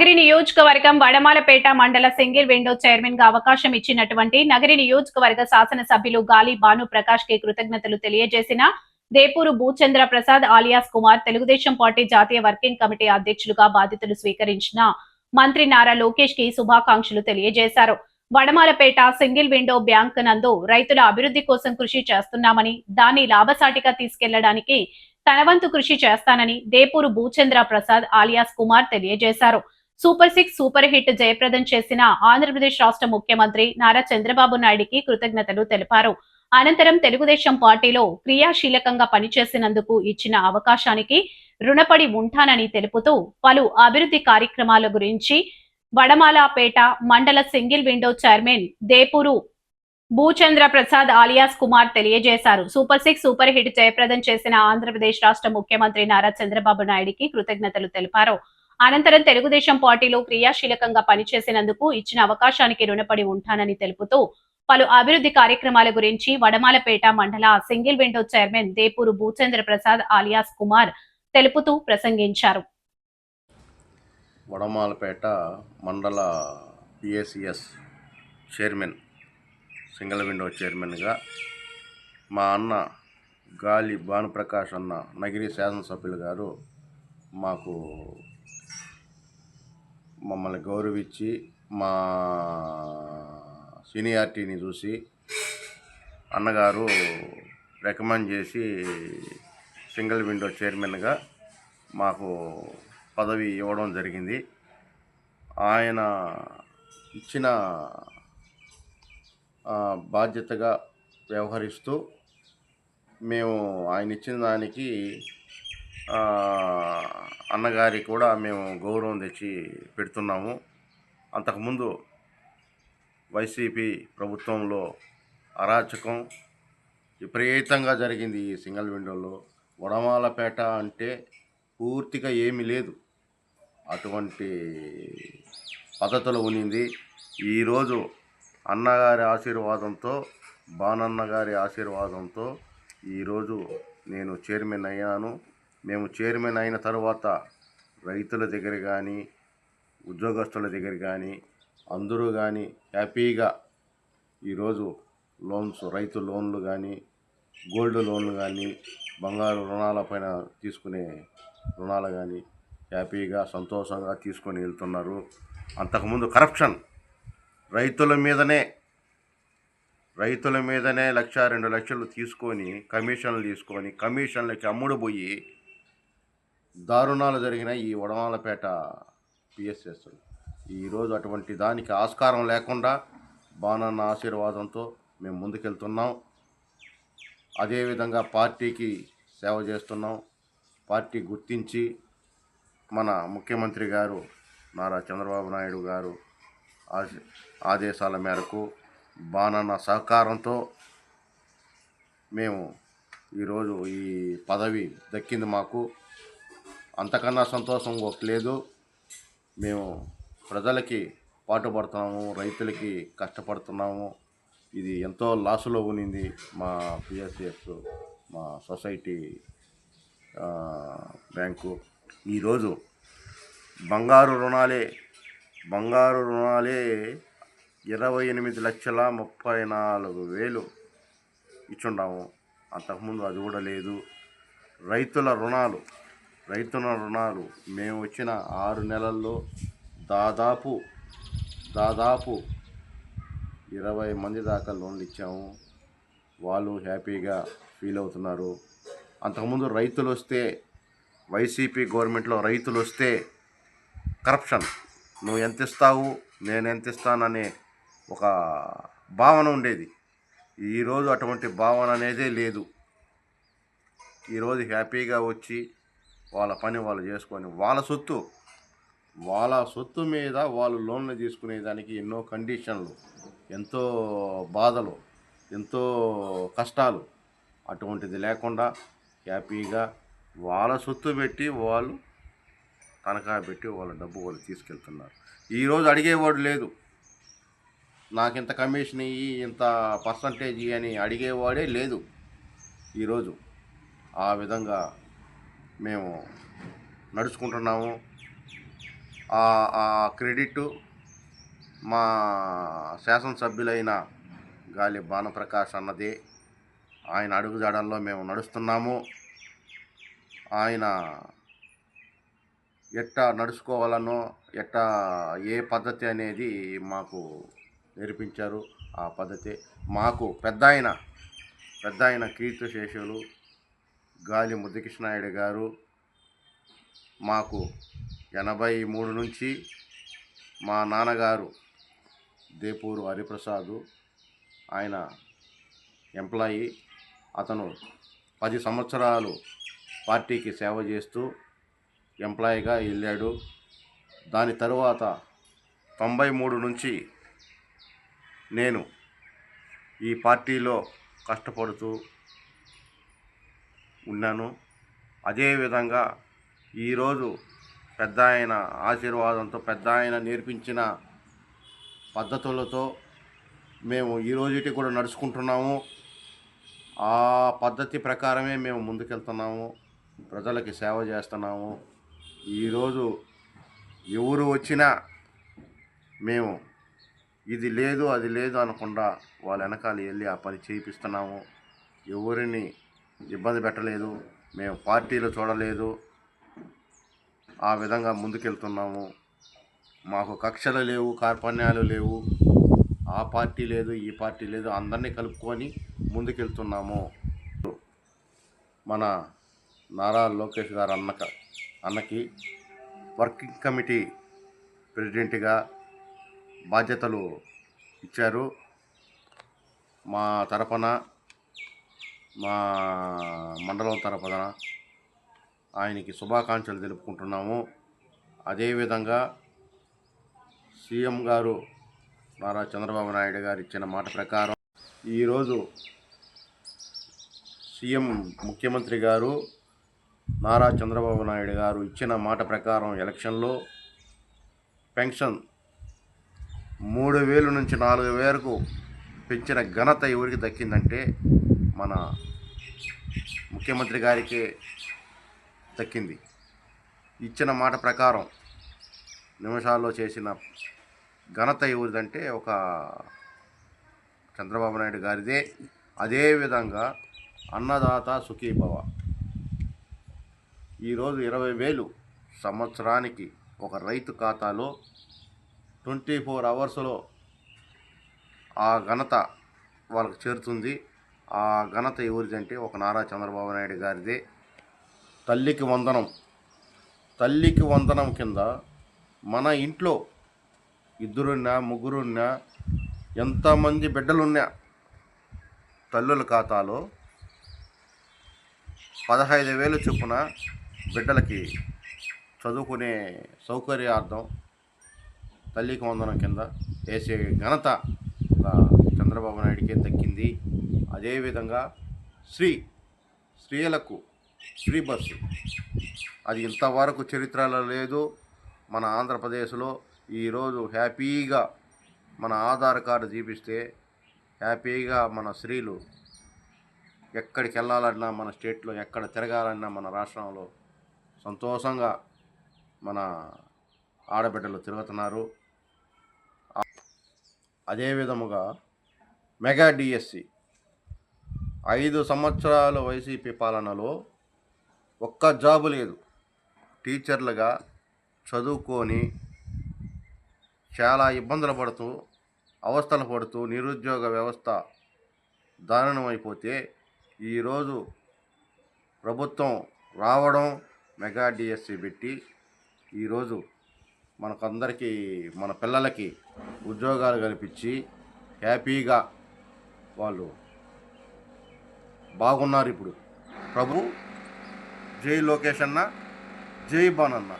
నగరి నియోజకవర్గం వడమాలపేట మండల single window chairman గా అవకాశం ఇచ్చినటువంటి నగరి నియోజకవర్గ శాసనసభ్యులు గాలి భాను ప్రకాష్ కి కృతజ్ఞతలు తెలియజేసిన దేపూరు భూచంద్ర ప్రసాద్ ఆలియాస్ కుమార్ తెలుగుదేశం పార్టీ జాతీయ వర్కింగ్ కమిటీ అధ్యక్షులుగా బాధ్యతలు స్వీకరించిన మంత్రి నారా లోకేష్ కి శుభాకాంక్షలు తెలియజేశారు. వడమాలపేట సింగిల్ విండో బ్యాంక్ నందు రైతుల అభివృద్ధి కోసం కృషి చేస్తున్నామని, దాన్ని లాభసాటిగా తీసుకెళ్లడానికి తన వంతు కృషి చేస్తానని దేపూరు భూచంద్ర ప్రసాద్ ఆలియాస్ కుమార్ తెలియజేశారు. సూపర్ 6 సూపర్ హిట్ జయప్రదం చేసిన ఆంధ్రప్రదేశ్ రాష్ట్ర ముఖ్యమంత్రి నారా చంద్రబాబు నాయుడికి కృతజ్ఞతలు తెలిపారు. అనంతరం తెలుగుదేశం పార్టీలో క్రియాశీలకంగా పనిచేసినందుకు ఇచ్చిన అవకాశానికి రుణపడి ఉంటానని తెలుపుతూ పలు అభివృద్ధి కార్యక్రమాల గురించి వడమాలపేట మండల single window chairman Depuru Bhuchandra Prasad alias Kumar తెలియజేశారు. సూపర్ 6 సూపర్ హిట్ జయప్రదం చేసిన ఆంధ్రప్రదేశ్ రాష్ట్ర ముఖ్యమంత్రి నారా చంద్రబాబు నాయుడికి కృతజ్ఞతలు తెలిపారు. అనంతరం తెలుగుదేశం పార్టీలో క్రియాశీలకంగా పనిచేసినందుకు ఇచ్చిన అవకాశానికి రుణపడి ఉంటానని తెలుపుతూ పలు అభివృద్ధి కార్యక్రమాల గురించి వడమాలపేట మండల single window chairman Depuru Bhuchandra Prasad alias Kumar తెలుపుతూ ప్రసంగించారు. వడమాలపేట మండల పిఎస్సిఎస్ చైర్మన్ సింగిల్ విండో చైర్మన్గా మా అన్న గాలి భానుప్రకాష్ అన్న నగిరి శాసనసభ్యులు గారు మమ్మల్ని గౌరవించి మా సీనియారిటీని చూసి అన్నగారు రికమెండ్ చేసి సింగిల్ విండో చైర్మన్గా మాకు పదవి ఇవ్వడం జరిగింది. ఆయన ఇచ్చిన బాధ్యతగా వ్యవహరిస్తూ మేము ఆయన ఇచ్చిన దానికి అన్నగారి కూడా మేము గౌరవం తెచ్చి పెడుతున్నాము. అంతకుముందు వైసీపీ ప్రభుత్వంలో అరాచకం విపరీతంగా జరిగింది. ఈ సింగిల్ విండోలో వడమాలపేట అంటే పూర్తిగా ఏమీ లేదు, అటువంటి పద్ధతులు ఉన్నింది. ఈరోజు అన్నగారి ఆశీర్వాదంతో, బానన్న గారి ఆశీర్వాదంతో ఈరోజు నేను చైర్మన్ అయ్యాను. మేము చైర్మన్ అయిన తర్వాత రైతుల దగ్గర కానీ, ఉద్యోగస్తుల దగ్గర కానీ అందరూ కానీ హ్యాపీగా ఈరోజు రైతు లోన్లు కానీ, గోల్డ్ లోన్లు కానీ, బంగారు రుణాలపైన తీసుకునే రుణాలు కానీ హ్యాపీగా సంతోషంగా తీసుకొని వెళ్తున్నారు. అంతకుముందు కరప్షన్ రైతుల మీదనే 1,00,000, 2 లక్షలు తీసుకొని కమిషన్లకి అమ్ముడు పోయి దారుణాలు జరిగిన ఈ వడమాలపేట పిఎస్ఎస్ ఈరోజు అటువంటి దానికి ఆస్కారం లేకుండా బానన్న ఆశీర్వాదంతో మేము ముందుకెళ్తున్నాం. అదేవిధంగా పార్టీకి సేవ చేస్తున్నాం. పార్టీ గుర్తించి మన ముఖ్యమంత్రి గారు నారా చంద్రబాబు నాయుడు గారు ఆదేశాల మేరకు బానన్న సహకారంతో మేము ఈరోజు ఈ పదవి దక్కింది. మాకు అంతకన్నా సంతోషం లేదు. మేము ప్రజలకి పాటుపడుతున్నాము, రైతులకి కష్టపడుతున్నాము. ఇది ఎంతో లాసులో ఉన్నింది మా పిఎస్సిఎస్, మా సొసైటీ బ్యాంకు. ఈరోజు బంగారు రుణాలే 28,34,000 ఇచ్చుండాము. అంతకుముందు అది కూడా లేదు. రైతుల రుణాలు మేము వచ్చిన 6 నెలల్లో దాదాపు 20 మంది దాకా లోన్లు ఇచ్చాము. వాళ్ళు హ్యాపీగా ఫీల్ అవుతున్నారు. అంతకుముందు రైతులు వస్తే, వైసీపీ గవర్నమెంట్లో రైతులు వస్తే కరప్షన్, నువ్వు ఎంత ఇస్తావు, నేను ఎంత ఇస్తాననే ఒక భావన ఉండేది. ఈరోజు అటువంటి భావన అనేదే లేదు. ఈరోజు హ్యాపీగా వచ్చి వాళ్ళ పని వాళ్ళు చేసుకొని వాళ్ళ సొత్తు మీద వాళ్ళు లోన్లు తీసుకునేదానికి ఎన్నో కండిషన్లు, ఎంతో బాధలు, ఎంతో కష్టాలు, అటువంటిది లేకుండా హ్యాపీగా వాళ్ళ సొత్తు పెట్టి వాళ్ళు తనఖా పెట్టి వాళ్ళ డబ్బు వాళ్ళు తీసుకెళ్తున్నారు. ఈరోజు అడిగేవాడు లేదు. నాకు ఇంత కమిషన్ ఇయ్యి, ఇంత పర్సంటేజ్ అని అడిగేవాడే లేదు ఈరోజు. ఆ విధంగా మేము నడుచుకుంటున్నాము. ఆ క్రెడిట్ మా శాసనసభ్యులైన గాలి భానుప్రకాష్ అన్నదే. ఆయన అడుగుజాడల్లో మేము నడుస్తున్నాము. ఆయన ఎట్టా నడుచుకోవాలనో ఏ పద్ధతి అనేది మాకు నేర్పించారు. ఆ పద్ధతి మాకు పెద్ద ఆయన కీర్తిశేషులు గాలి ముద్దుకృష్ణాయుడు గారు మాకు 83 నుంచి మా నాన్నగారు దేపూరు హరిప్రసాద్ ఆయన ఎంప్లాయీ. అతను 10 సంవత్సరాలు పార్టీకి సేవ చేస్తూ ఎంప్లాయీగా వెళ్ళాడు. దాని తరువాత 93 నుంచి నేను ఈ పార్టీలో కష్టపడుతూ ఉన్నాను. అదేవిధంగా ఈరోజు పెద్ద ఆయన ఆశీర్వాదంతో, పెద్ద ఆయన నేర్పించిన పద్ధతులతో మేము ఈరోజుటి కూడా నడుచుకుంటున్నాము. ఆ పద్ధతి ప్రకారమే మేము ముందుకెళ్తున్నాము. ప్రజలకి సేవ చేస్తున్నాము. ఈరోజు ఎవరు వచ్చినా మేము ఇది లేదు అది లేదు అనకుండా వాళ్ళ వెనకాల వెళ్ళి ఆ పని చేయిస్తున్నాము. ఎవరిని ఇబ్బంది పెట్టలేదు. మేము పార్టీలు చూడలేదు. ఆ విధంగా ముందుకెళ్తున్నాము. మాకు కక్షలు లేవు, కార్పణ్యాలు లేవు. ఆ పార్టీ లేదు, ఈ పార్టీ లేదు, అందరినీ కలుపుకొని ముందుకెళ్తున్నాము. మన నారా లోకేష్ గారు అన్నకి వర్కింగ్ కమిటీ ప్రెసిడెంట్గా బాధ్యతలు ఇచ్చారు. మా తరపున, మా మండలం తరపున ఆయనకి శుభాకాంక్షలు తెలుపుకుంటున్నాము. అదేవిధంగా సీఎం గారు నారా చంద్రబాబు నాయుడు గారు ఇచ్చిన మాట ప్రకారం ఈరోజు సీఎం ముఖ్యమంత్రి గారు నారా చంద్రబాబు నాయుడు గారు ఇచ్చిన మాట ప్రకారం ఎలక్షన్లో పెన్షన్ 3,000 నుంచి 4,000 పెంచిన ఘనత ఎవరికి దక్కిందంటే మన ముఖ్యమంత్రి గారికే దక్కింది. ఇచ్చిన మాట ప్రకారం నిమిషాల్లో చేసిన ఘనత ఎవరిదంటే ఒక చంద్రబాబు నాయుడు గారిదే. అదేవిధంగా అన్నదాత సుఖీభవ ఈరోజు 20,000 సంవత్సరానికి ఒక రైతు ఖాతాలో 24 అవర్స్లో ఆ ఘనత వాళ్ళకు చేరుతుంది. ఆ ఘనత ఎవరిదంటే ఒక నారా చంద్రబాబు నాయుడు గారిదే. తల్లికి వందనం కింద మన ఇంట్లో 2 ముగ్గురున్నా ఎంతమంది బిడ్డలున్నా తల్లుల ఖాతాలో 15,000 చొప్పున బిడ్డలకి చదువుకునే సౌకర్యార్థం తల్లికి వందనం కింద వేసే ఘనత చంద్రబాబు నాయుడికే దక్కింది. అదేవిధంగా స్త్రీలకు ఫ్రీ బస్సు అది ఇంతవరకు చరిత్రలో లేదు మన ఆంధ్రప్రదేశ్లో. ఈరోజు హ్యాపీగా మన ఆధార్ కార్డు చూపిస్తే హ్యాపీగా మన స్త్రీలు ఎక్కడికి వెళ్ళాలన్నా, మన స్టేట్లో ఎక్కడ తిరగాలన్నా, మన రాష్ట్రంలో సంతోషంగా మన ఆడబిడ్డలు తిరుగుతున్నారు. అదే విధముగా మెగా డిఎస్సి 5 సంవత్సరాల వైసీపీ పాలనలో ఒక్క జాబు లేదు. టీచర్లుగా చదువుకొని చాలా ఇబ్బందులు పడుతూ, అవస్థలు పడుతూ నిరుద్యోగ వ్యవస్థ దారుణమైపోతే ఈరోజు ప్రభుత్వం రావడం, మెగా డిఎస్సి పెట్టి ఈరోజు మనకందరికీ, మన పిల్లలకి ఉద్యోగాలు కల్పించి హ్యాపీగా వాళ్ళు బాగున్నారు. ఇప్పుడు ప్రభు జై లోకేష్ అన్న, జై బానన్న.